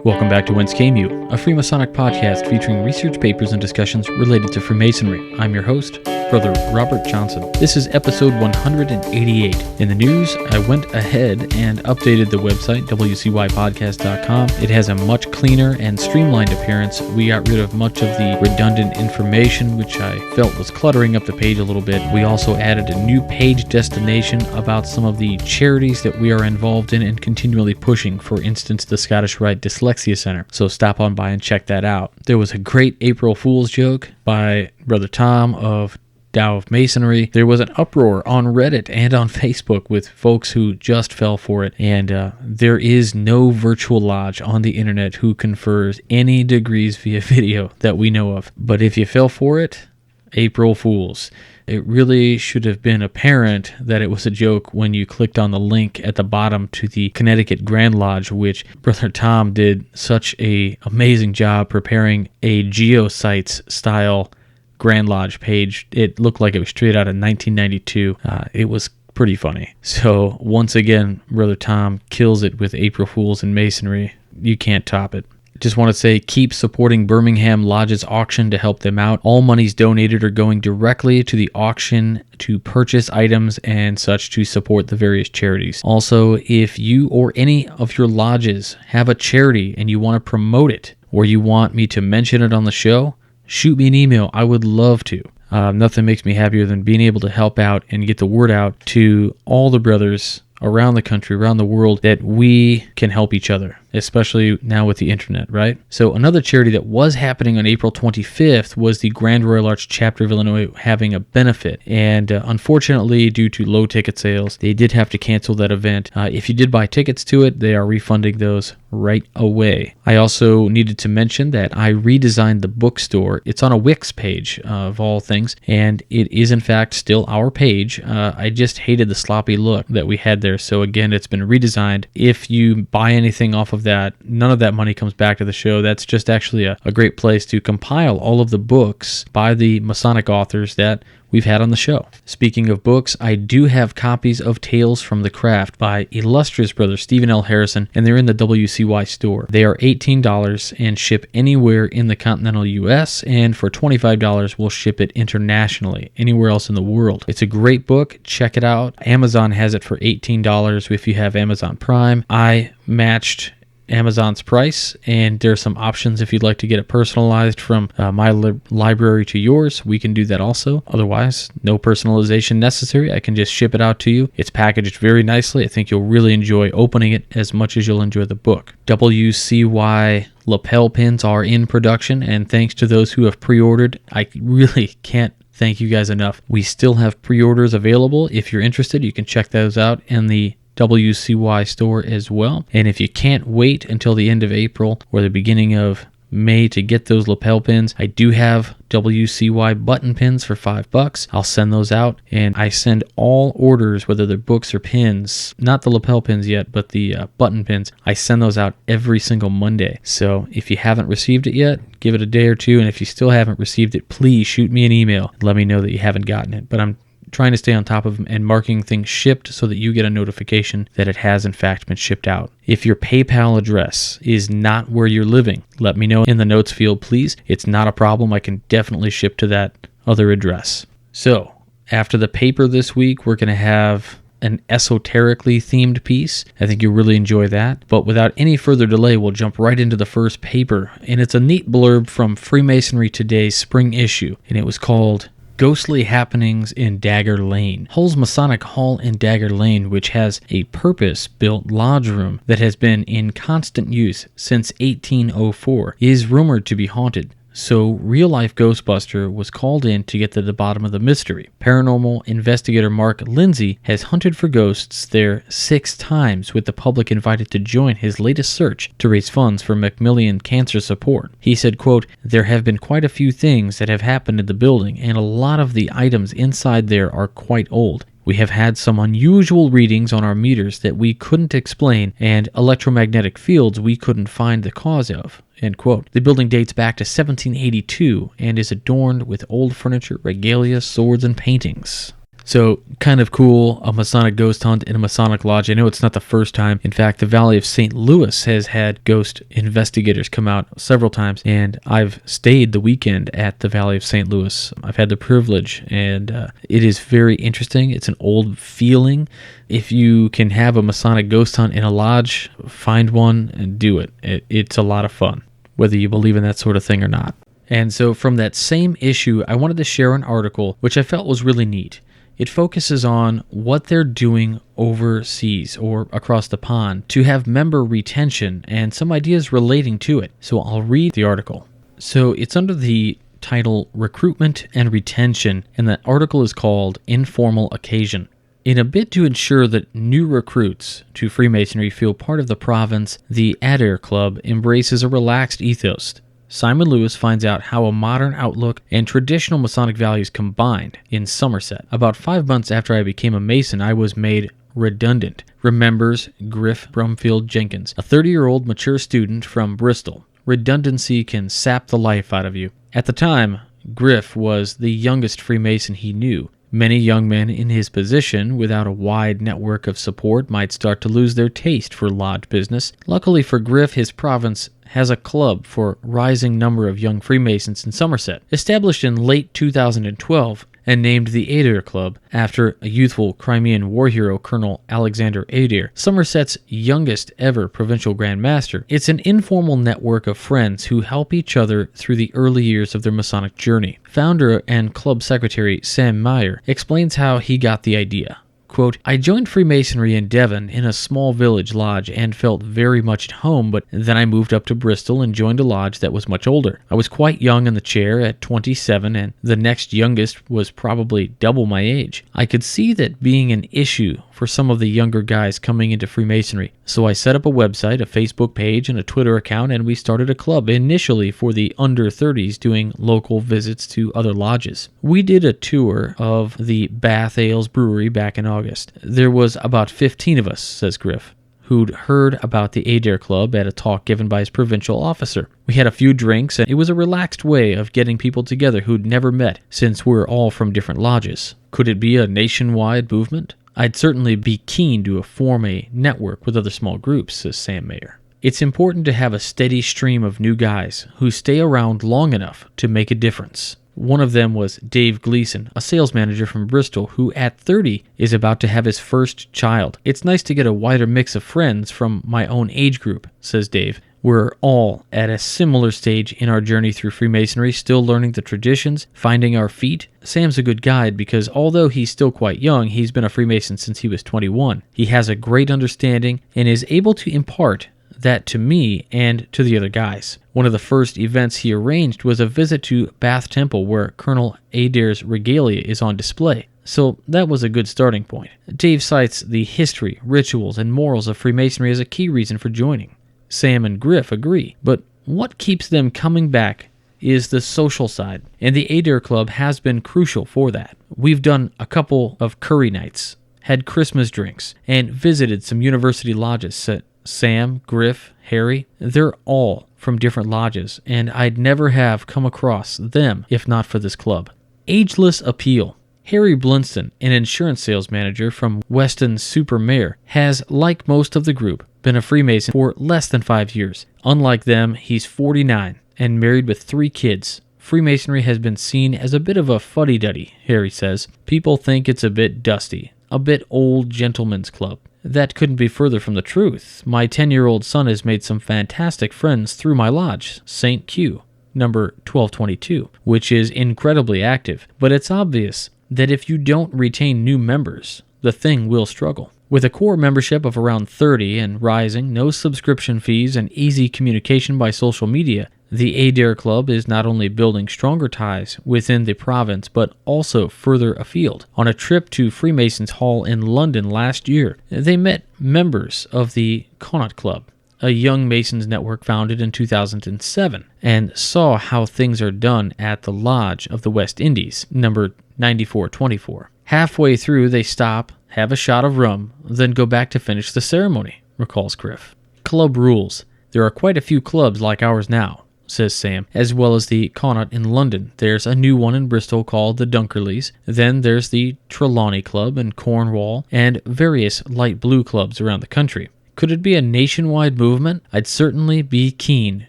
Welcome back to Whence Came You, a Freemasonic podcast featuring research papers and discussions related to Freemasonry. I'm your host, Brother Robert Johnson. This is episode 188. In the news, I went ahead and updated the website, wcypodcast.com. It has a much cleaner and streamlined appearance. We got rid of much of the redundant information, which I felt was cluttering up the page a little bit. We also added a new page destination about some of the charities that we are involved in and continually pushing, for instance, the Scottish Rite Dyslexia Center. So stop on by and check that out. There was a great April Fool's joke by Brother Tom of Tao of Masonry. There was an uproar on Reddit and on Facebook with folks who just fell for it, and there is no virtual lodge on the internet who confers any degrees via video that we know of. But if you fell for it, April Fools. It really should have been apparent that it was a joke when you clicked on the link at the bottom to the Connecticut Grand Lodge, which Brother Tom did such an amazing job preparing a Geosites style Grand Lodge page. It looked like it was straight out of 1992. It was pretty funny. So once again, Brother Tom kills it with April Fools and Masonry. You can't top it. Just want to say, keep supporting Birmingham Lodge's auction to help them out. All monies donated are going directly to the auction to purchase items and such to support the various charities. Also, if you or any of your lodges have a charity and you want to promote it, or you want me to mention it on the show, shoot me an email. I would love to. Nothing makes me happier than being able to help out and get the word out to all the brothers around the country, around the world, that we can help each other, especially now with the internet, right? So another charity that was happening on April 25th was the Grand Royal Arch Chapter of Illinois having a benefit. And unfortunately, due to low ticket sales, they did have to cancel that event. If you did buy tickets to it, they are refunding those right away. I also needed to mention that I redesigned the bookstore. It's on a Wix page, of all things, and it is in fact still our page. I just hated the sloppy look that we had there. So again, it's been redesigned. If you buy anything off of that, none of that money comes back to the show. That's just actually a great place to compile all of the books by the Masonic authors that we've had on the show. Speaking of books, I do have copies of Tales from the Craft by illustrious brother Stephen L. Harrison, and they're in the WCY store. They are $18 and ship anywhere in the continental U.S., and for $25, we'll ship it internationally, anywhere else in the world. It's a great book. Check it out. Amazon has it for $18 if you have Amazon Prime. I matched Amazon's price, and there's some options if you'd like to get it personalized from my library to yours. We can do that also. Otherwise, no personalization necessary. I can just ship it out to you. It's packaged very nicely. I think you'll really enjoy opening it as much as you'll enjoy the book. WCY lapel pins are in production, and thanks to those who have pre-ordered, I really can't thank you guys enough. We still have pre-orders available. If you're interested, you can check those out in the WCY store as well. And if you can't wait until the end of April or the beginning of May to get those lapel pins, I do have WCY button pins for $5. I'll send those out, and I send all orders, whether they're books or pins, not the lapel pins yet, but the button pins. I send those out every single Monday. So if you haven't received it yet, give it a day or two, and if you still haven't received it, please shoot me an email and let me know that you haven't gotten it. But I'm trying to stay on top of them and marking things shipped so that you get a notification that it has in fact been shipped out. If your PayPal address is not where you're living, let me know in the notes field, please. It's not a problem. I can definitely ship to that other address. So after the paper this week, we're going to have an esoterically themed piece. I think you'll really enjoy that. But without any further delay, we'll jump right into the first paper. And it's a neat blurb from Freemasonry Today's spring issue. And it was called Ghostly Happenings in Dagger Lane. Hull's Masonic Hall in Dagger Lane, which has a purpose-built lodge room that has been in constant use since 1804, is rumored to be haunted. So, real-life Ghostbuster was called in to get to the bottom of the mystery. Paranormal investigator Mark Lindsay has hunted for ghosts there 6 times, with the public invited to join his latest search to raise funds for Macmillan cancer support. He said, quote, "There have been quite a few things that have happened in the building, and a lot of the items inside there are quite old. We have had some unusual readings on our meters that we couldn't explain, and electromagnetic fields we couldn't find the cause of." End quote. The building dates back to 1782 and is adorned with old furniture, regalia, swords, and paintings. So, kind of cool, a Masonic ghost hunt in a Masonic lodge. I know it's not the first time. In fact, the Valley of St. Louis has had ghost investigators come out several times, and I've stayed the weekend at the Valley of St. Louis. I've had the privilege, and it is very interesting. It's an old feeling. If you can have a Masonic ghost hunt in a lodge, find one and do it. It's a lot of fun, whether you believe in that sort of thing or not. And so from that same issue, I wanted to share an article which I felt was really neat. It focuses on what they're doing overseas or across the pond to have member retention and some ideas relating to it. So I'll read the article. So it's under the title Recruitment and Retention, and the article is called Informal Occasion. In a bid to ensure that new recruits to Freemasonry feel part of the province, the Adair Club embraces a relaxed ethos. Simon Lewis finds out how a modern outlook and traditional Masonic values combined in Somerset. About 5 months after I became a Mason, I was made redundant, remembers Griff Brumfield Jenkins, a 30-year-old mature student from Bristol. Redundancy can sap the life out of you. At the time, Griff was the youngest Freemason he knew. Many young men in his position, without a wide network of support, might start to lose their taste for lodge business. Luckily for Griff, his province has a club for rising number of young Freemasons in Somerset. Established in late 2012 and named the Adair Club after a youthful Crimean war hero, Colonel Alexander Adair, Somerset's youngest ever provincial Grand Master, it's an informal network of friends who help each other through the early years of their Masonic journey. Founder and club secretary Sam Meyer explains how he got the idea. Quote, I joined Freemasonry in Devon in a small village lodge and felt very much at home, but then I moved up to Bristol and joined a lodge that was much older. I was quite young in the chair at 27, and the next youngest was probably double my age. I could see that being an issue for some of the younger guys coming into Freemasonry. So I set up a website, a Facebook page, and a Twitter account, and we started a club initially for the under 30s doing local visits to other lodges. We did a tour of the Bath Ales Brewery back in August. There was about 15 of us, says Griff, who'd heard about the Adair Club at a talk given by his provincial officer. We had a few drinks, and it was a relaxed way of getting people together who'd never met, since we're all from different lodges. Could it be a nationwide movement? I'd certainly be keen to form a network with other small groups, says Sam Mayer. It's important to have a steady stream of new guys who stay around long enough to make a difference. One of them was Dave Gleason, a sales manager from Bristol who at 30 is about to have his first child. It's nice to get a wider mix of friends from my own age group, says Dave. We're all at a similar stage in our journey through Freemasonry, still learning the traditions, finding our feet. Sam's a good guide because although he's still quite young, he's been a Freemason since he was 21. He has a great understanding and is able to impart that to me and to the other guys. One of the first events he arranged was a visit to Bath Temple where Colonel Adair's regalia is on display. So that was a good starting point. Dave cites the history, rituals, and morals of Freemasonry as a key reason for joining. Sam and Griff agree, but what keeps them coming back is the social side, and the Adair Club has been crucial for that. We've done a couple of curry nights, had Christmas drinks, and visited some university lodges. Sam, Griff, Harry, they're all from different lodges, and I'd never have come across them if not for this club. Ageless appeal. Harry Blunston, an insurance sales manager from Weston-super-Mare, has, like most of the group, been a Freemason for less than 5 years. Unlike them, he's 49 and married with 3 kids. Freemasonry has been seen as a bit of a fuddy-duddy, Harry says. People think it's a bit dusty, a bit old gentleman's club. That couldn't be further from the truth. My 10-year-old son has made some fantastic friends through my lodge, St. Q, number 1222, which is incredibly active, but it's obvious that if you don't retain new members, the thing will struggle. With a core membership of around 30 and rising, no subscription fees, and easy communication by social media, the Adair Club is not only building stronger ties within the province, but also further afield. On a trip to Freemasons Hall in London last year, they met members of the Connaught Club, a young Masons network founded in 2007, and saw how things are done at the Lodge of the West Indies, number 9424. Halfway through, they stop, have a shot of rum, then go back to finish the ceremony, recalls Griff. Club rules. There are quite a few clubs like ours now. says Sam, as well as the Connaught in London. There's a new one in Bristol called the Dunkerleys. Then there's the Trelawney Club in Cornwall, and various light blue clubs around the country. Could it be a nationwide movement? I'd certainly be keen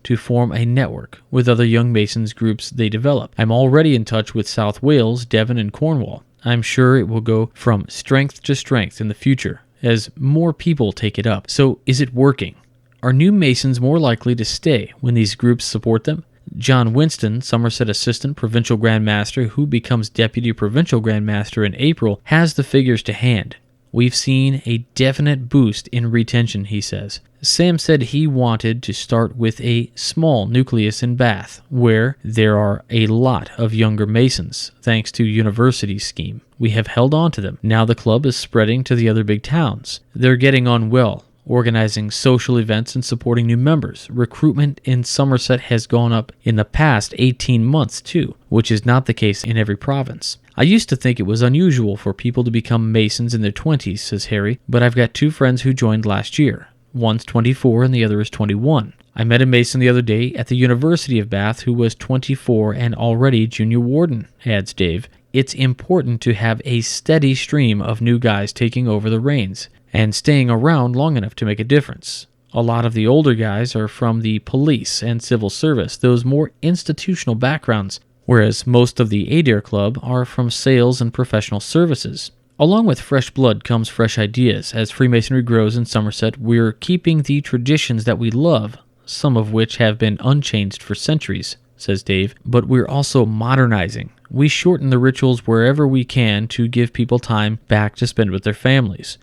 to form a network with other young Masons groups they develop. I'm already in touch with South Wales, Devon, and Cornwall. I'm sure it will go from strength to strength in the future as more people take it up. So is it working? Are new Masons more likely to stay when these groups support them? John Winston, Somerset Assistant Provincial Grand Master, who becomes Deputy Provincial Grand Master in April, has the figures to hand. We've seen a definite boost in retention, he says. Sam said he wanted to start with a small nucleus in Bath, where there are a lot of younger Masons, thanks to university's scheme. We have held on to them. Now the club is spreading to the other big towns. They're getting on well, organizing social events and supporting new members. Recruitment in Somerset has gone up in the past 18 months too, which is not the case in every province. I used to think it was unusual for people to become Masons in their 20s, says Harry, but I've got 2 friends who joined last year. One's 24 and the other is 21. I met a Mason the other day at the University of Bath who was 24 and already junior warden, adds Dave. It's important to have a steady stream of new guys taking over the reins and staying around long enough to make a difference. A lot of the older guys are from the police and civil service, those more institutional backgrounds, whereas most of the Adair Club are from sales and professional services. Along with fresh blood comes fresh ideas. As Freemasonry grows in Somerset, we're keeping the traditions that we love, some of which have been unchanged for centuries, says Dave, but we're also modernizing. We shorten the rituals wherever we can to give people time back to spend with their families.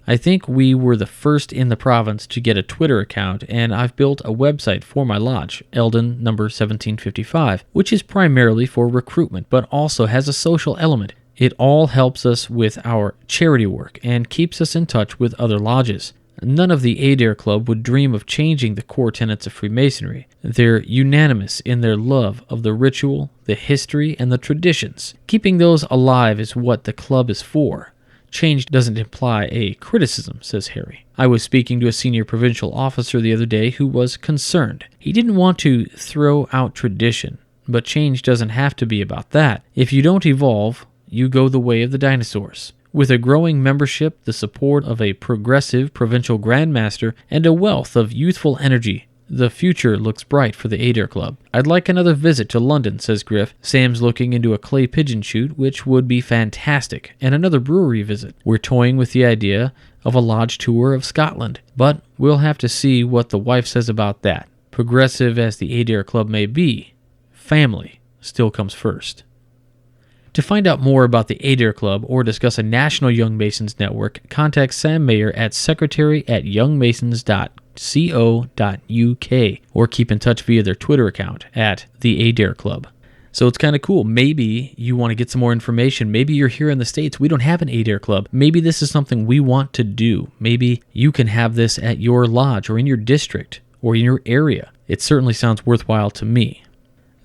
I think we were the first in the province to get a Twitter account, and I've built a website for my lodge, Eldon number 1755, which is primarily for recruitment, but also has a social element. It all helps us with our charity work and keeps us in touch with other lodges. None of the Adair Club would dream of changing the core tenets of Freemasonry. They're unanimous in their love of the ritual, the history, and the traditions. Keeping those alive is what the club is for. Change doesn't imply a criticism, says Harry. I was speaking to a senior provincial officer the other day who was concerned. He didn't want to throw out tradition, but change doesn't have to be about that. If you don't evolve, you go the way of the dinosaurs. With a growing membership, the support of a progressive provincial grandmaster, and a wealth of youthful energy, the future looks bright for the Adair Club. I'd like another visit to London, says Griff. Sam's looking into a clay pigeon shoot, which would be fantastic, and another brewery visit. We're toying with the idea of a lodge tour of Scotland, but we'll have to see what the wife says about that. Progressive as the Adair Club may be, family still comes first. To find out more about the Adair Club or discuss a national Young Masons network, contact Sam Mayer at secretary@youngmasons.co.uk or keep in touch via their Twitter account at the Adair Club. So it's kind of cool. Maybe you want to get some more information. Maybe you're here in the States. We don't have an Adair Club. Maybe this is something we want to do. Maybe you can have this at your lodge or in your district or in your area. It certainly sounds worthwhile to me.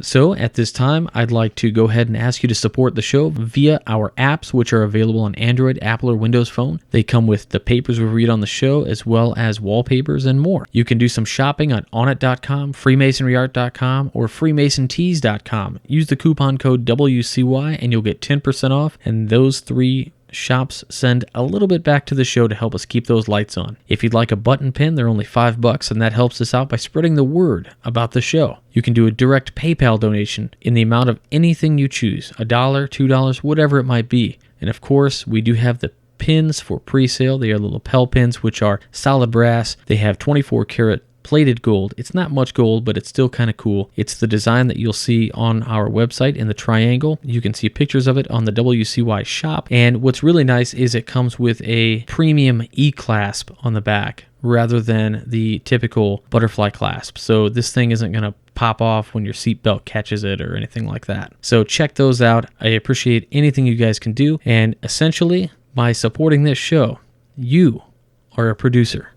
So at this time, I'd like to go ahead and ask you to support the show via our apps, which are available on Android, Apple, or Windows Phone. They come with the papers we read on the show, as well as wallpapers and more. You can do some shopping on onit.com, freemasonryart.com, or freemasontees.com. Use the coupon code WCY and you'll get 10% off, and those 3 shops send a little bit back to the show to help us keep those lights on. If you'd like a button pin, they're only $5, and that helps us out by spreading the word about the show. You can do a direct PayPal donation in the amount of anything you choose, $1, $2, whatever it might be. And of course, we do have the pins for pre-sale. They are the lapel pins, which are solid brass. They have 24 karat plated gold. It's not much gold, but it's still kind of cool. It's the design that you'll see on our website in the triangle. You can see pictures of it on the WCY shop. And what's really nice is it comes with a premium E-clasp on the back rather than the typical butterfly clasp. So this thing isn't going to pop off when your seatbelt catches it or anything like that. So check those out. I appreciate anything you guys can do. And essentially, by supporting this show, you are a producer.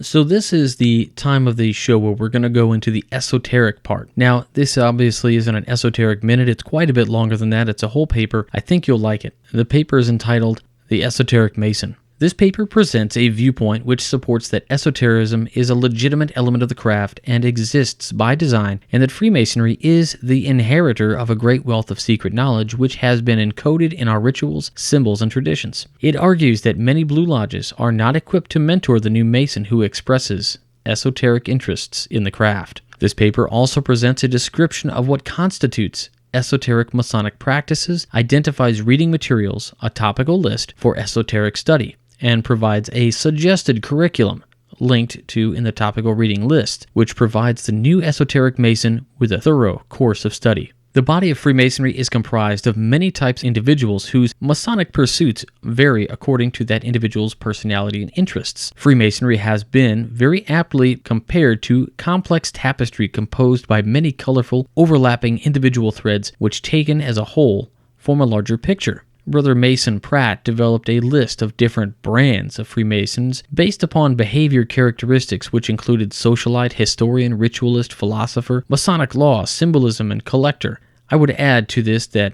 So this is the time of the show where we're going to go into the esoteric part. Now, this obviously isn't an esoteric minute. It's quite a bit longer than that. It's a whole paper. I think you'll like it. The paper is entitled The Esoteric Mason. This paper presents a viewpoint which supports that esotericism is a legitimate element of the craft and exists by design, and that Freemasonry is the inheritor of a great wealth of secret knowledge which has been encoded in our rituals, symbols, and traditions. It argues that many Blue Lodges are not equipped to mentor the new Mason who expresses esoteric interests in the craft. This paper also presents a description of what constitutes esoteric Masonic practices, identifies reading materials, a topical list for esoteric study, and provides a suggested curriculum linked to in the topical reading list, which provides the new esoteric Mason with a thorough course of study. The body of Freemasonry is comprised of many types of individuals whose Masonic pursuits vary according to that individual's personality and interests. Freemasonry has been very aptly compared to complex tapestry composed by many colorful, overlapping individual threads which, taken as a whole, form a larger picture. Brother Mason Pratt developed a list of different brands of Freemasons based upon behavior characteristics which included socialite, historian, ritualist, philosopher, Masonic law, symbolism, and collector. I would add to this that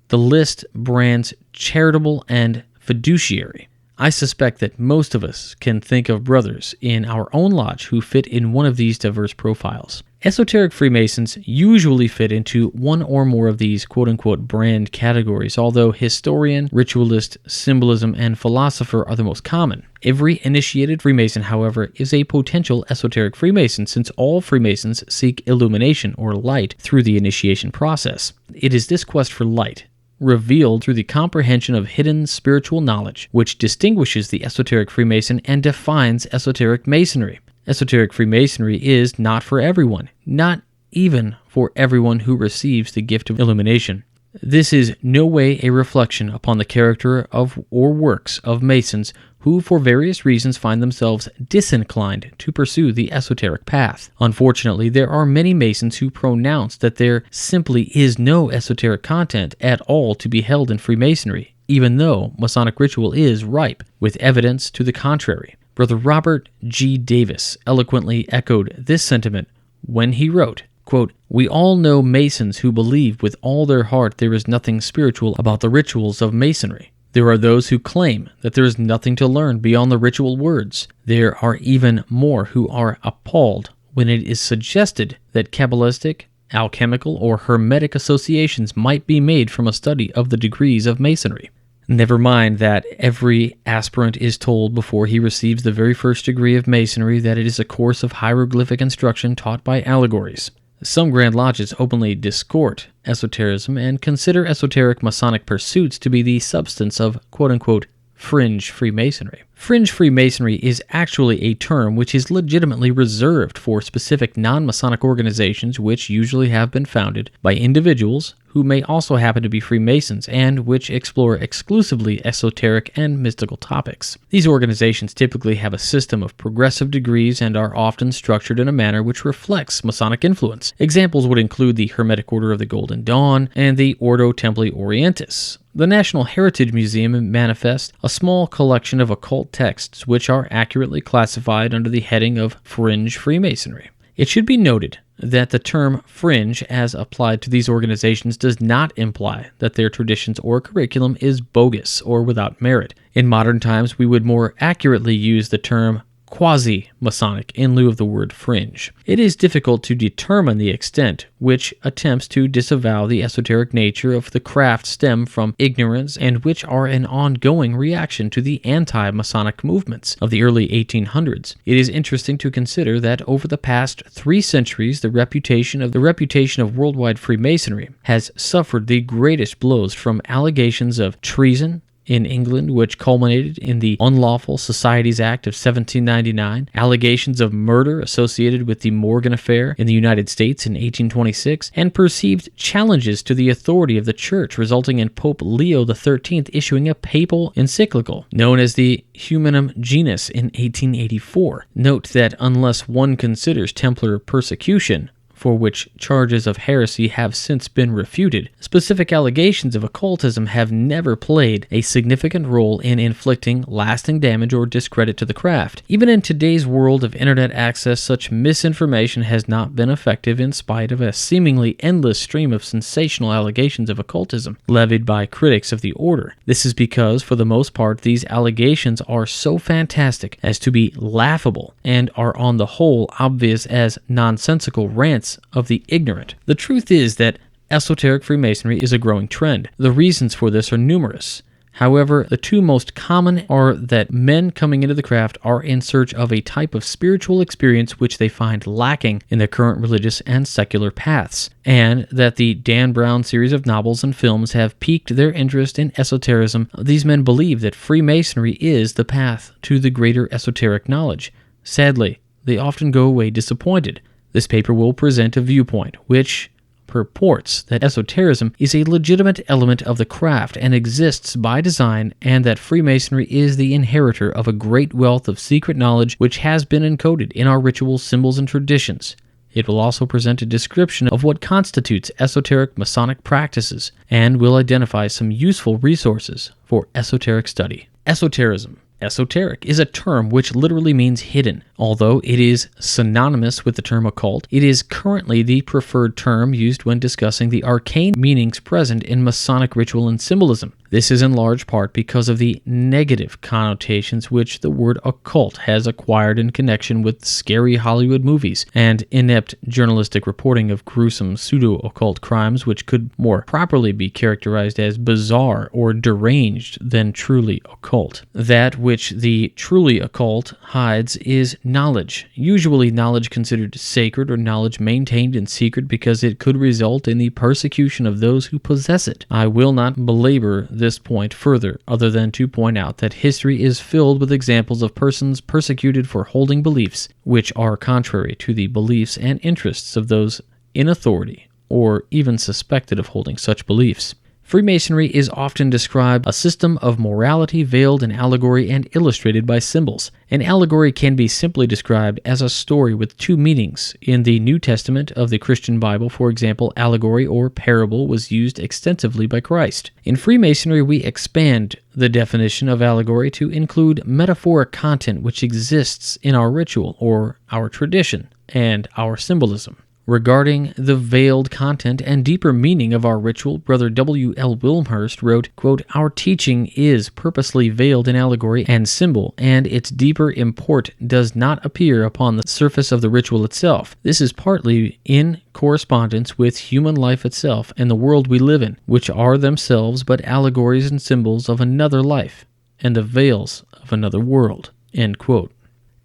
the list brands charitable and fiduciary. I suspect that most of us can think of brothers in our own lodge who fit in one of these diverse profiles. Esoteric Freemasons usually fit into one or more of these quote-unquote brand categories, although historian, ritualist, symbolism, and philosopher are the most common. Every initiated Freemason, however, is a potential esoteric Freemason, since all Freemasons seek illumination or light through the initiation process. It is this quest for light, revealed through the comprehension of hidden spiritual knowledge, which distinguishes the esoteric Freemason and defines esoteric Masonry. Esoteric Freemasonry is not for everyone, not even for everyone who receives the gift of illumination. This is no way a reflection upon the character of or works of Masons who for various reasons find themselves disinclined to pursue the esoteric path. Unfortunately, there are many Masons who pronounce that there simply is no esoteric content at all to be held in Freemasonry, even though Masonic ritual is ripe with evidence to the contrary. Brother Robert G. Davis eloquently echoed this sentiment when he wrote, quote, "We all know Masons who believe with all their heart there is nothing spiritual about the rituals of Masonry. There are those who claim that there is nothing to learn beyond the ritual words. There are even more who are appalled when it is suggested that Kabbalistic, alchemical, or Hermetic associations might be made from a study of the degrees of Masonry. Never mind that every aspirant is told before he receives the very first degree of Masonry that it is a course of hieroglyphic instruction taught by allegories. Some Grand Lodges openly discourt esotericism and consider esoteric Masonic pursuits to be the substance of quote-unquote fringe Freemasonry. Fringe Freemasonry is actually a term which is legitimately reserved for specific non-Masonic organizations which usually have been founded by individuals who may also happen to be Freemasons and which explore exclusively esoteric and mystical topics. These organizations typically have a system of progressive degrees and are often structured in a manner which reflects Masonic influence. Examples would include the Hermetic Order of the Golden Dawn and the Ordo Templi Orientis. The National Heritage Museum manifests a small collection of occult texts which are accurately classified under the heading of Fringe Freemasonry. It should be noted that the term fringe as applied to these organizations does not imply that their traditions or curriculum is bogus or without merit. In modern times, we would more accurately use the term quasi-Masonic in lieu of the word fringe. It is difficult to determine the extent which attempts to disavow the esoteric nature of the craft stem from ignorance and which are an ongoing reaction to the anti-Masonic movements of the early 1800s. It is interesting to consider that over the past 3 centuries, the reputation of worldwide Freemasonry has suffered the greatest blows from allegations of treason in England, which culminated in the Unlawful Societies Act of 1799, allegations of murder associated with the Morgan Affair in the United States in 1826, and perceived challenges to the authority of the Church, resulting in Pope Leo XIII issuing a papal encyclical known as the Humanum Genus in 1884. Note that unless one considers Templar persecution for which charges of heresy have since been refuted, specific allegations of occultism have never played a significant role in inflicting lasting damage or discredit to the craft. Even in today's world of internet access, such misinformation has not been effective in spite of a seemingly endless stream of sensational allegations of occultism levied by critics of the order. This is because, for the most part, these allegations are so fantastic as to be laughable and are on the whole obvious as nonsensical rants of the ignorant. The truth is that esoteric Freemasonry is a growing trend. The reasons for this are numerous. However, the two most common are that men coming into the craft are in search of a type of spiritual experience which they find lacking in their current religious and secular paths, and that the Dan Brown series of novels and films have piqued their interest in esotericism. These men believe that Freemasonry is the path to the greater esoteric knowledge. Sadly, they often go away disappointed. This paper will present a viewpoint which purports that esotericism is a legitimate element of the craft and exists by design, and that Freemasonry is the inheritor of a great wealth of secret knowledge which has been encoded in our rituals, symbols, and traditions. It will also present a description of what constitutes esoteric Masonic practices, and will identify some useful resources for esoteric study. Esotericism. Esoteric is a term which literally means hidden. Although it is synonymous with the term occult, it is currently the preferred term used when discussing the arcane meanings present in Masonic ritual and symbolism. This is in large part because of the negative connotations which the word occult has acquired in connection with scary Hollywood movies and inept journalistic reporting of gruesome pseudo-occult crimes which could more properly be characterized as bizarre or deranged than truly occult. That which the truly occult hides is knowledge, usually knowledge considered sacred or knowledge maintained in secret because it could result in the persecution of those who possess it. I will not belabor this point further, other than to point out that history is filled with examples of persons persecuted for holding beliefs which are contrary to the beliefs and interests of those in authority, or even suspected of holding such beliefs. Freemasonry is often described a system of morality veiled in allegory and illustrated by symbols. An allegory can be simply described as a story with two meanings. In the New Testament of the Christian Bible, for example, allegory or parable was used extensively by Christ. In Freemasonry, we expand the definition of allegory to include metaphoric content which exists in our ritual or our tradition and our symbolism. Regarding the veiled content and deeper meaning of our ritual, Brother W. L. Wilmhurst wrote, quote, "Our teaching is purposely veiled in allegory and symbol, and its deeper import does not appear upon the surface of the ritual itself. This is partly in correspondence with human life itself and the world we live in, which are themselves but allegories and symbols of another life and the veils of another world." End quote.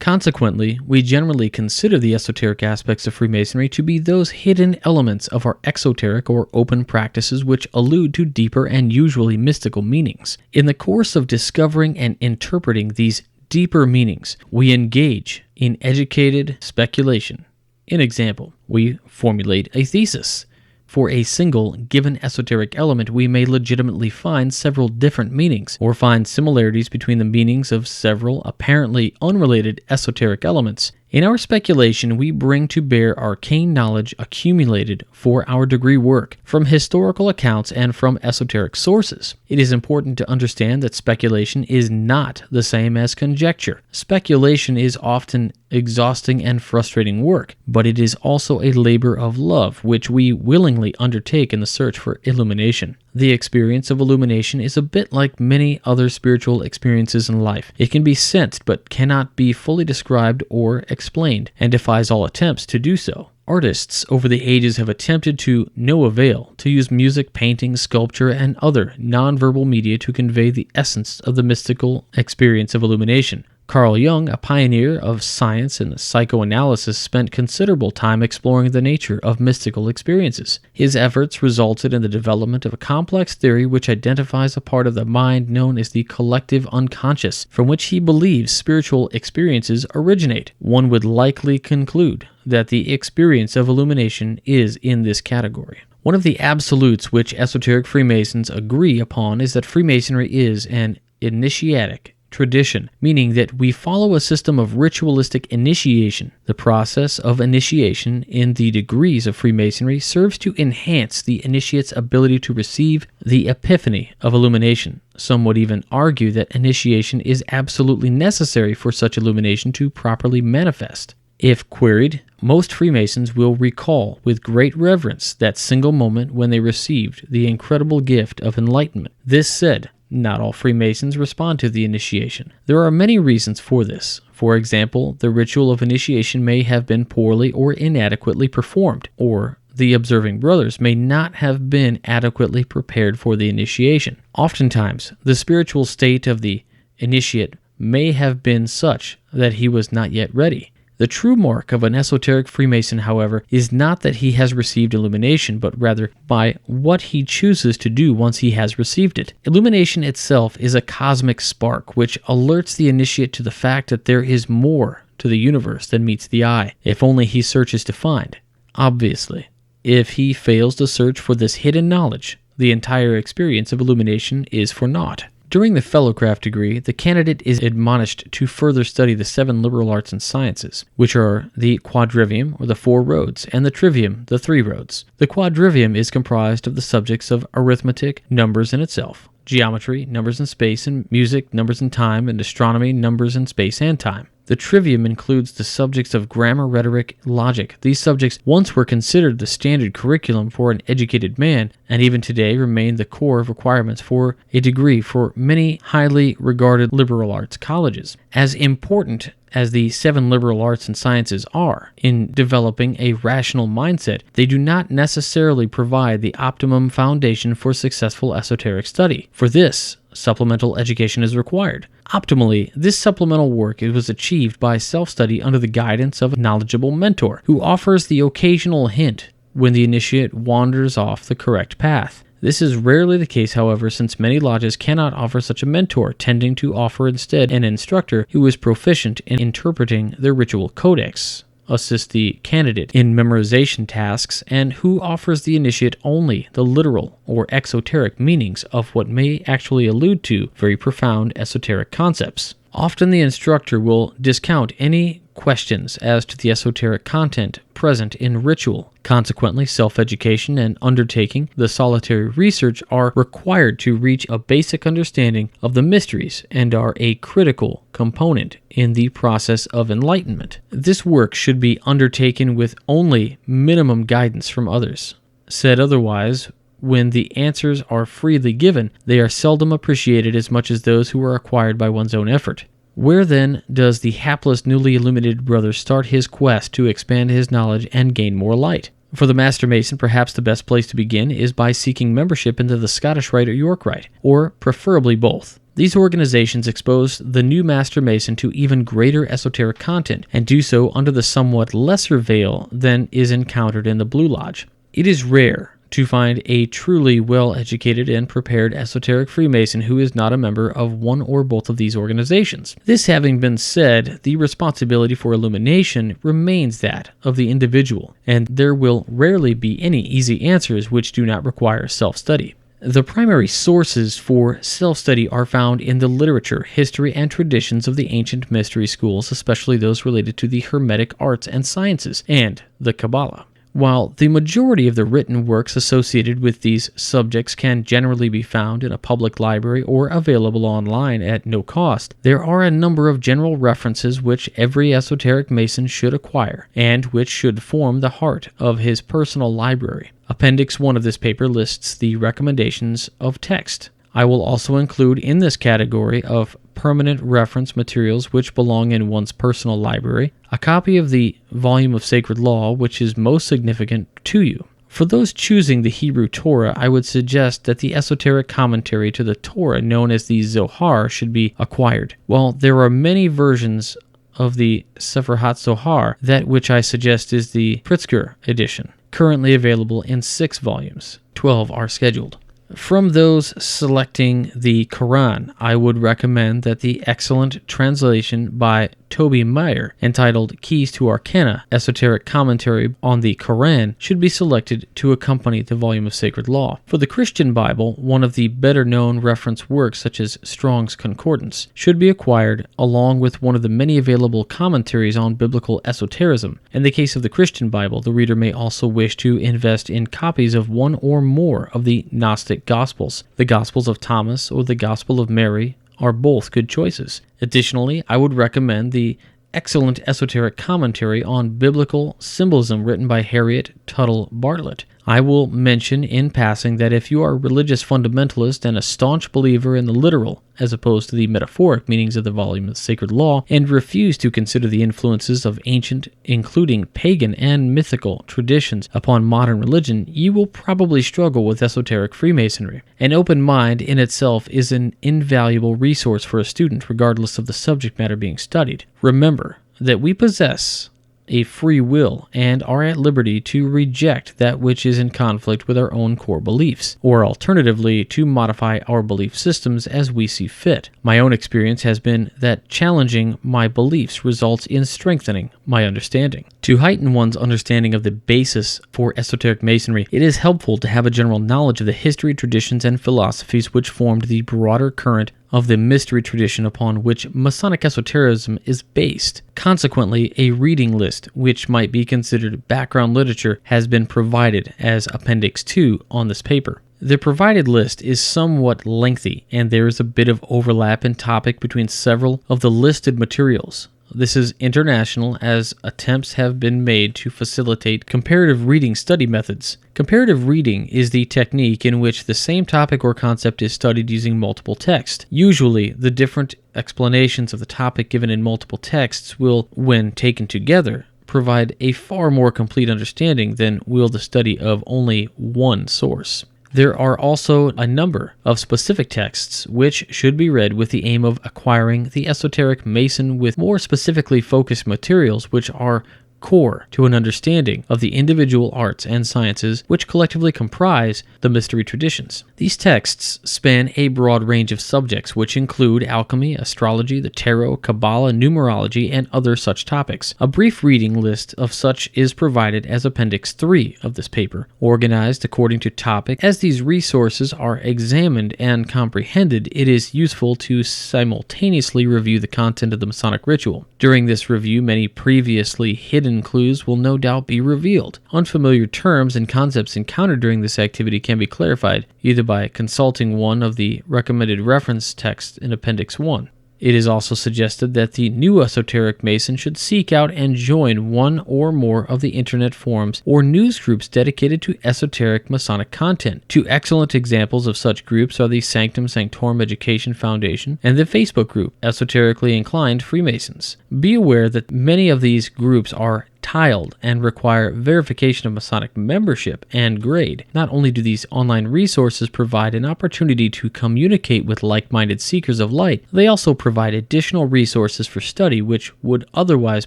Consequently, we generally consider the esoteric aspects of Freemasonry to be those hidden elements of our exoteric or open practices which allude to deeper and usually mystical meanings. In the course of discovering and interpreting these deeper meanings, we engage in educated speculation. In example, we formulate a thesis. For a single given esoteric element, we may legitimately find several different meanings, or find similarities between the meanings of several apparently unrelated esoteric elements. In our speculation, we bring to bear arcane knowledge accumulated for our degree work from historical accounts and from esoteric sources. It is important to understand that speculation is not the same as conjecture. Speculation is often exhausting and frustrating work, but it is also a labor of love which we willingly undertake in the search for illumination. The experience of illumination is a bit like many other spiritual experiences in life. It can be sensed but cannot be fully described or explained, and defies all attempts to do so. Artists over the ages have attempted to no avail to use music, painting, sculpture, and other nonverbal media to convey the essence of the mystical experience of illumination. Carl Jung, a pioneer of science and psychoanalysis, spent considerable time exploring the nature of mystical experiences. His efforts resulted in the development of a complex theory which identifies a part of the mind known as the collective unconscious, from which he believes spiritual experiences originate. One would likely conclude that the experience of illumination is in this category. One of the absolutes which esoteric Freemasons agree upon is that Freemasonry is an initiatic tradition, meaning that we follow a system of ritualistic initiation. The process of initiation in the degrees of Freemasonry serves to enhance the initiate's ability to receive the epiphany of illumination. Some would even argue that initiation is absolutely necessary for such illumination to properly manifest. If queried, most Freemasons will recall with great reverence that single moment when they received the incredible gift of enlightenment. This said, not all Freemasons respond to the initiation. There are many reasons for this. For example, the ritual of initiation may have been poorly or inadequately performed, or the observing brothers may not have been adequately prepared for the initiation. Oftentimes, the spiritual state of the initiate may have been such that he was not yet ready. The true mark of an esoteric Freemason, however, is not that he has received illumination, but rather by what he chooses to do once he has received it. Illumination itself is a cosmic spark which alerts the initiate to the fact that there is more to the universe than meets the eye, if only he searches to find. Obviously, if he fails to search for this hidden knowledge, the entire experience of illumination is for naught. During the Fellowcraft degree, the candidate is admonished to further study the 7 liberal arts and sciences, which are the quadrivium, or the 4 roads, and the trivium, the 3 roads. The quadrivium is comprised of the subjects of arithmetic, numbers in itself, geometry, numbers in space and music, numbers in time, and astronomy, numbers in space and time. The trivium includes the subjects of grammar, rhetoric, logic. These subjects once were considered the standard curriculum for an educated man, and even today remain the core of requirements for a degree for many highly regarded liberal arts colleges. As important as the 7 liberal arts and sciences are in developing a rational mindset, they do not necessarily provide the optimum foundation for successful esoteric study. For this, supplemental education is required. Optimally, this supplemental work was achieved by self-study under the guidance of a knowledgeable mentor who offers the occasional hint when the initiate wanders off the correct path. This is rarely the case, however, since many lodges cannot offer such a mentor, tending to offer instead an instructor who is proficient in interpreting their ritual codex, assist the candidate in memorization tasks, and who offers the initiate only the literal or exoteric meanings of what may actually allude to very profound esoteric concepts. Often the instructor will discount any questions as to the esoteric content present in ritual. Consequently, self-education and undertaking the solitary research are required to reach a basic understanding of the mysteries and are a critical component in the process of enlightenment. This work should be undertaken with only minimum guidance from others. Said otherwise, when the answers are freely given, they are seldom appreciated as much as those who are acquired by one's own effort. Where then does the hapless newly illuminated brother start his quest to expand his knowledge and gain more light? For the Master Mason, perhaps the best place to begin is by seeking membership into the Scottish Rite or York Rite, or preferably both. These organizations expose the new Master Mason to even greater esoteric content, and do so under the somewhat lesser veil than is encountered in the Blue Lodge. It is rare to find a truly well-educated and prepared esoteric Freemason who is not a member of one or both of these organizations. This having been said, the responsibility for illumination remains that of the individual, and there will rarely be any easy answers which do not require self-study. The primary sources for self-study are found in the literature, history, and traditions of the ancient mystery schools, especially those related to the Hermetic arts and sciences, and the Kabbalah. While the majority of the written works associated with these subjects can generally be found in a public library or available online at no cost, there are a number of general references which every esoteric Mason should acquire, and which should form the heart of his personal library. Appendix 1 of this paper lists the recommendations of text. I will also include in this category of permanent reference materials which belong in one's personal library a copy of the volume of Sacred Law which is most significant to you. For those choosing the Hebrew Torah, I would suggest that the esoteric commentary to the Torah known as the Zohar should be acquired. While there are many versions of the Sefer HaZohar, that which I suggest is the Pritzker edition, currently available in 6 volumes. 12 are scheduled. From those selecting the Quran, I would recommend that the excellent translation by Toby Meyer, entitled Keys to Arcana, Esoteric Commentary on the Quran, should be selected to accompany the volume of Sacred Law. For the Christian Bible, one of the better-known reference works such as Strong's Concordance should be acquired along with one of the many available commentaries on biblical esotericism. In the case of the Christian Bible, the reader may also wish to invest in copies of one or more of the Gnostic Gospels. The Gospels of Thomas or the Gospel of Mary are both good choices. Additionally, I would recommend the excellent esoteric commentary on biblical symbolism written by Harriet Tuttle Bartlett. I will mention in passing that if you are a religious fundamentalist and a staunch believer in the literal as opposed to the metaphoric meanings of the volume of Sacred Law, and refuse to consider the influences of ancient, including pagan and mythical traditions upon modern religion, you will probably struggle with esoteric Freemasonry. An open mind in itself is an invaluable resource for a student regardless of the subject matter being studied. Remember that we possess a free will and are at liberty to reject that which is in conflict with our own core beliefs, or alternatively to modify our belief systems as we see fit. My own experience has been that challenging my beliefs results in strengthening my understanding. To heighten one's understanding of the basis for esoteric Masonry, it is helpful to have a general knowledge of the history, traditions, and philosophies which formed the broader current of the mystery tradition upon which Masonic esotericism is based. Consequently, a reading list, which might be considered background literature, has been provided as Appendix 2 on this paper. The provided list is somewhat lengthy, and there is a bit of overlap in topic between several of the listed materials. This is international, as attempts have been made to facilitate comparative reading study methods. Comparative reading is the technique in which the same topic or concept is studied using multiple texts. Usually, the different explanations of the topic given in multiple texts will, when taken together, provide a far more complete understanding than will the study of only one source. There are also a number of specific texts which should be read with the aim of acquiring the esoteric Mason with more specifically focused materials which are core to an understanding of the individual arts and sciences which collectively comprise the mystery traditions. These texts span a broad range of subjects which include alchemy, astrology, the tarot, Kabbalah, numerology, and other such topics. A brief reading list of such is provided as Appendix 3 of this paper, organized according to topic. As these resources are examined and comprehended, it is useful to simultaneously review the content of the Masonic ritual. During this review, many previously hidden clues will no doubt be revealed. Unfamiliar terms and concepts encountered during this activity can be clarified either by consulting one of the recommended reference texts in Appendix 1. It is also suggested that the new esoteric Mason should seek out and join one or more of the internet forums or news groups dedicated to esoteric Masonic content. Two excellent examples of such groups are the Sanctum Sanctorum Education Foundation and the Facebook group Esoterically Inclined Freemasons. Be aware that many of these groups are tiled and require verification of Masonic membership and grade. Not only do these online resources provide an opportunity to communicate with like-minded seekers of light, they also provide additional resources for study which would otherwise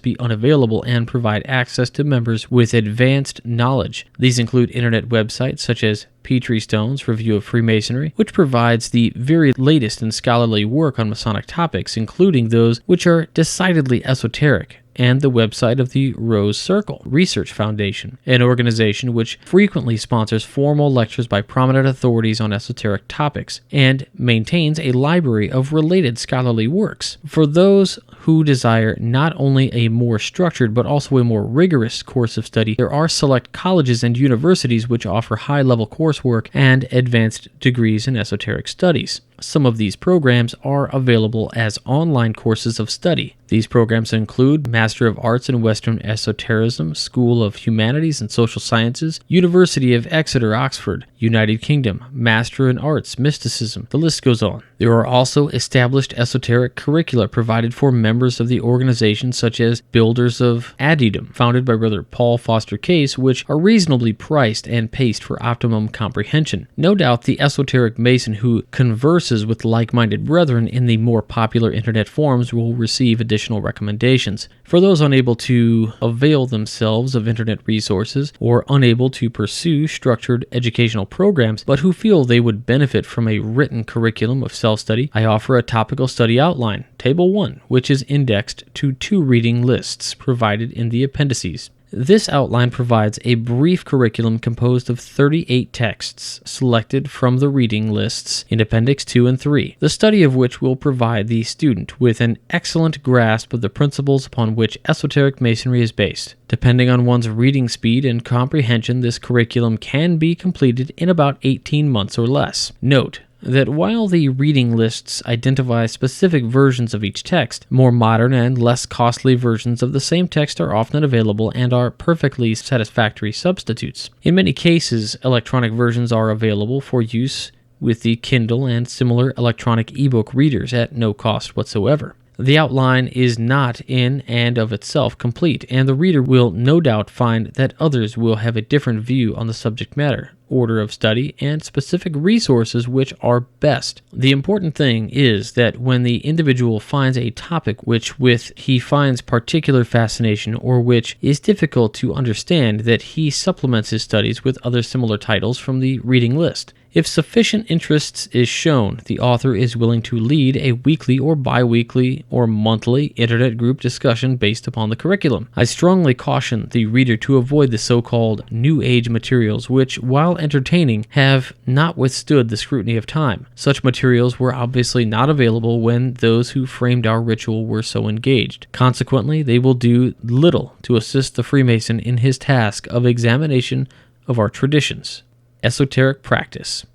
be unavailable and provide access to members with advanced knowledge. These include internet websites such as Petrie Stone's Review of Freemasonry, which provides the very latest in scholarly work on Masonic topics, including those which are decidedly esoteric, and the website of the Rose Circle Research Foundation, an organization which frequently sponsors formal lectures by prominent authorities on esoteric topics and maintains a library of related scholarly works. For those who desire not only a more structured but also a more rigorous course of study, there are select colleges and universities which offer high-level coursework and advanced degrees in esoteric studies. Some of these programs are available as online courses of study. These programs include Master of Arts in Western Esotericism, School of Humanities and Social Sciences, University of Exeter, Oxford, United Kingdom, Master in Arts, Mysticism. The list goes on. There are also established esoteric curricula provided for members of the organization, such as Builders of Addendum, founded by Brother Paul Foster Case, which are reasonably priced and paced for optimum comprehension. No doubt the esoteric Mason who converses converses with like-minded brethren in the more popular internet forums will receive additional recommendations. For those unable to avail themselves of internet resources or unable to pursue structured educational programs, but who feel they would benefit from a written curriculum of self-study, I offer a topical study outline, Table 1, which is indexed to 2 reading lists provided in the appendices. This outline provides a brief curriculum composed of 38 texts selected from the reading lists in Appendix 2 and 3, the study of which will provide the student with an excellent grasp of the principles upon which esoteric masonry is based. Depending on one's reading speed and comprehension, this curriculum can be completed in about 18 months or less. Note that while the reading lists identify specific versions of each text, more modern and less costly versions of the same text are often available and are perfectly satisfactory substitutes. In many cases, electronic versions are available for use with the Kindle and similar electronic ebook readers at no cost whatsoever. The outline is not in and of itself complete, and the reader will no doubt find that others will have a different view on the subject matter, order of study, and specific resources which are best. The important thing is that when the individual finds a topic with he finds particular fascination or which is difficult to understand, that he supplements his studies with other similar titles from the reading list. If sufficient interest is shown, the author is willing to lead a weekly or bi-weekly or monthly internet group discussion based upon the curriculum. I strongly caution the reader to avoid the so-called New Age materials which, while entertaining, have not withstood the scrutiny of time. Such materials were obviously not available when those who framed our ritual were so engaged. Consequently, they will do little to assist the Freemason in his task of examination of our traditions. Esoteric practice.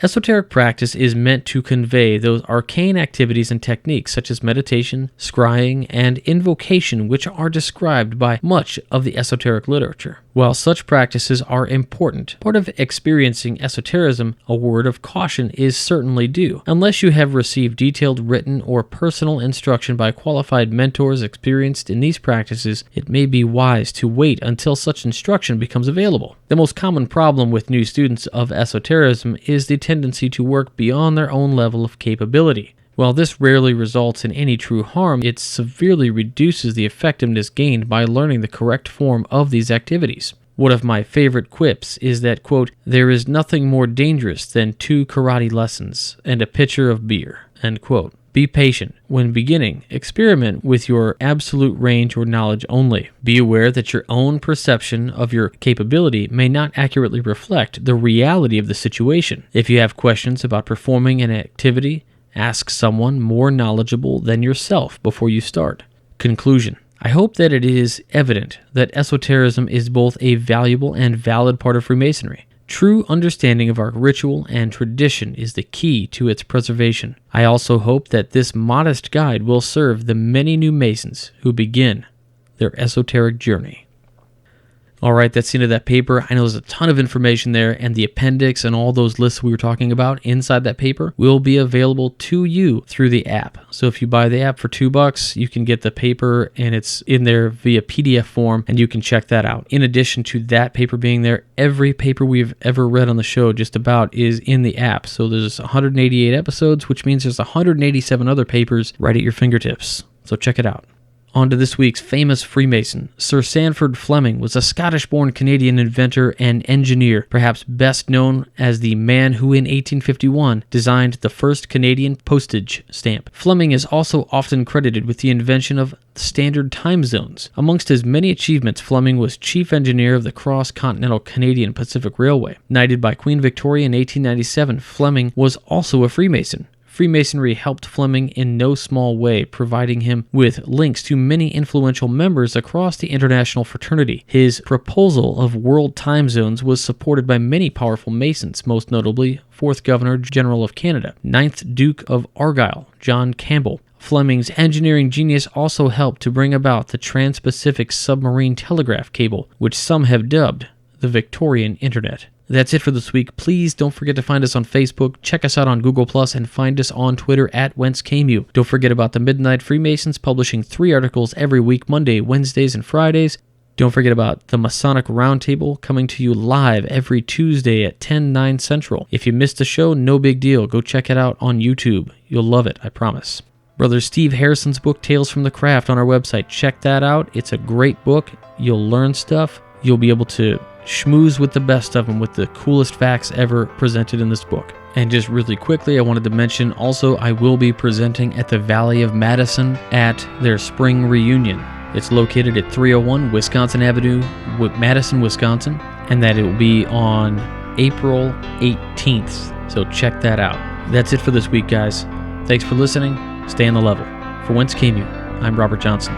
Esoteric practice is meant to convey those arcane activities and techniques such as meditation, scrying, and invocation which are described by much of the esoteric literature. While such practices are important, part of experiencing esotericism, a word of caution is certainly due. Unless you have received detailed written or personal instruction by qualified mentors experienced in these practices, it may be wise to wait until such instruction becomes available. The most common problem with new students of esotericism is the tendency to work beyond their own level of capability. While this rarely results in any true harm, it severely reduces the effectiveness gained by learning the correct form of these activities. One of my favorite quips is that, quote, "There is nothing more dangerous than 2 karate lessons and a pitcher of beer," end quote. Be patient. When beginning, experiment with your absolute range or knowledge only. Be aware that your own perception of your capability may not accurately reflect the reality of the situation. If you have questions about performing an activity, ask someone more knowledgeable than yourself before you start. Conclusion. I hope that it is evident that esotericism is both a valuable and valid part of Freemasonry. True understanding of our ritual and tradition is the key to its preservation. I also hope that this modest guide will serve the many new Masons who begin their esoteric journey. All right, that's the end of that paper. I know there's a ton of information there, and the appendix and all those lists we were talking about inside that paper will be available to you through the app. So if you buy the app for $2, you can get the paper, and it's in there via PDF form, and you can check that out. In addition to that paper being there, every paper we've ever read on the show just about is in the app. So there's 188 episodes, which means there's 187 other papers right at your fingertips. So check it out. On to this week's famous Freemason. Sir Sandford Fleming was a Scottish-born Canadian inventor and engineer, perhaps best known as the man who in 1851 designed the first Canadian postage stamp. Fleming is also often credited with the invention of standard time zones. Amongst his many achievements, Fleming was chief engineer of the Cross-Continental Canadian Pacific Railway. Knighted by Queen Victoria in 1897, Fleming was also a Freemason. Freemasonry helped Fleming in no small way, providing him with links to many influential members across the international fraternity. His proposal of world time zones was supported by many powerful Masons, most notably 4th Governor General of Canada, 9th Duke of Argyll, John Campbell. Fleming's engineering genius also helped to bring about the Trans-Pacific submarine telegraph cable, which some have dubbed the Victorian Internet. That's it for this week. Please don't forget to find us on Facebook, check us out on Google+, and find us on Twitter at Whence. Don't forget about the Midnight Freemasons, publishing 3 articles every week, Monday, Wednesdays, and Fridays. Don't forget about the Masonic Roundtable coming to you live every Tuesday at 10/9 Central. If you missed the show, no big deal. Go check it out on YouTube. You'll love it, I promise. Brother Steve Harrison's book, Tales from the Craft, on our website. Check that out. It's a great book. You'll learn stuff. You'll be able to schmooze with the best of them with the coolest facts ever presented in this book. And just really quickly, I wanted to mention also I will be presenting at the Valley of Madison at their spring reunion. It's located at 301 Wisconsin Avenue, Madison, Wisconsin, and that it will be on April 18th. So check that out. That's it for this week, guys. Thanks for listening. Stay on the level. For Whence came you, I'm Robert Johnson.